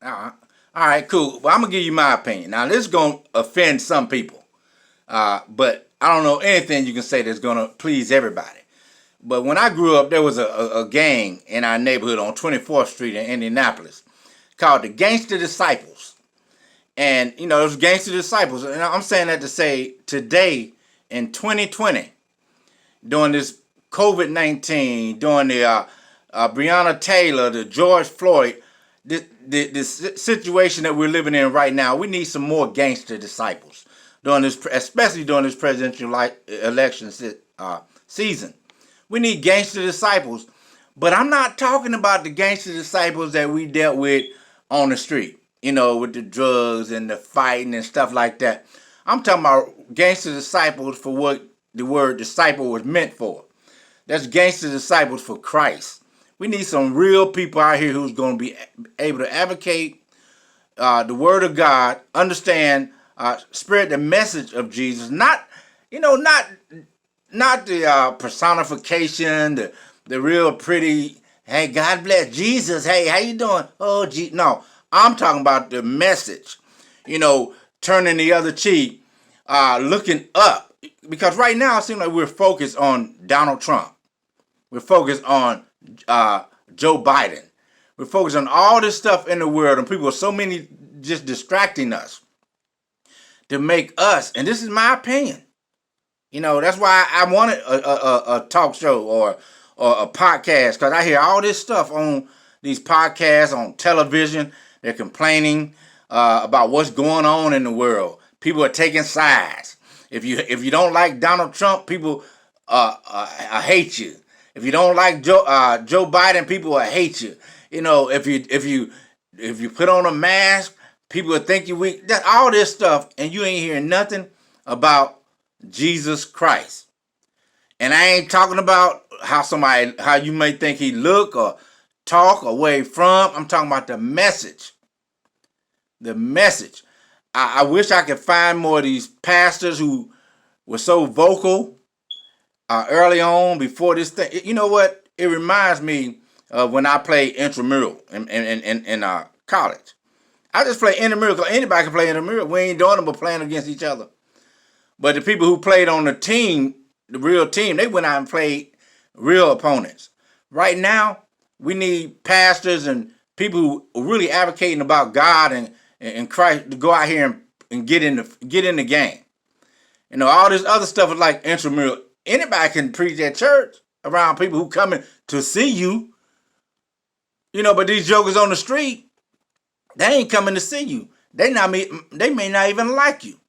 Uh, all right, cool. Well, I'm gonna give you my opinion. Now, this is gonna offend some people, but I don't know anything you can say that's gonna please everybody. But when I grew up, there was a gang in our neighborhood on 24th Street in Indianapolis called the Gangster Disciples. And, those Gangster Disciples, and I'm saying that to say today in 2020, during this COVID-19, during the Breonna Taylor, the George Floyd, the situation that we're living in right now, we need some more gangster disciples during this, especially during this presidential election season. We need gangster disciples, but I'm not talking about the gangster disciples that we dealt with on the street, with the drugs and the fighting and stuff like that. I'm talking about gangster disciples for what the word disciple was meant for. That's gangster disciples for Christ. We need some real people out here who's going to be able to advocate the word of God, understand, spread the message of Jesus. Not the personification, the real pretty. Hey, God bless Jesus. Hey, how you doing? Oh, no, I'm talking about the message. Turning the other cheek, looking up. Because right now it seems like we're focused on Donald Trump. We're focused on Joe Biden. We're focused on all this stuff in the world, and people are so many just distracting us to make us. And this is my opinion. That's why I wanted a talk show or a podcast, because I hear all this stuff on these podcasts, on television. They're complaining about what's going on in the world. People are taking sides. If you don't like Donald Trump, people hate you. If you don't like Joe Biden, people will hate you. If you put on a mask, people will think you're weak. That all this stuff, and you ain't hearing nothing about Jesus Christ. And I ain't talking about how you may think he look or talk or where he from. I'm talking about the message. The message. I wish I could find more of these pastors who were so vocal early on before this thing. You know what? It reminds me of when I played intramural in college. I just play intramural because anybody can play intramural. We ain't doing them but playing against each other. But the people who played on the team, the real team, they went out and played real opponents. Right now, we need pastors and people who are really advocating about God and Christ to go out here and get in the game. All this other stuff is like intramural. Anybody can preach at church around people who coming to see you. But these jokers on the street, they ain't coming to see you. They may not even like you.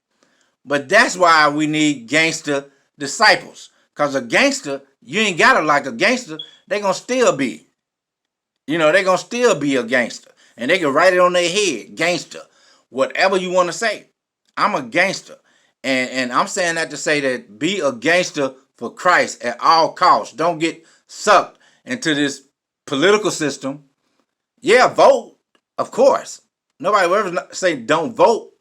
But that's why we need gangster disciples. Because a gangster, you ain't got to like a gangster. They going to still be. They going to still be a gangster. And they can write it on their head, gangster. Whatever you want to say. I'm a gangster. And I'm saying that to say that be a gangster for Christ at all costs. Don't get sucked into this political system. Yeah, vote, of course. Nobody will ever say don't vote.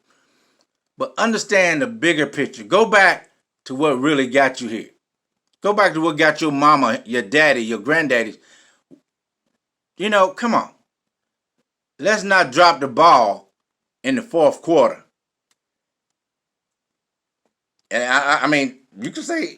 But understand the bigger picture. Go back to what really got you here. Go back to what got your mama, your daddy, your granddaddy. Come on. Let's not drop the ball in the fourth quarter. And I mean, you can say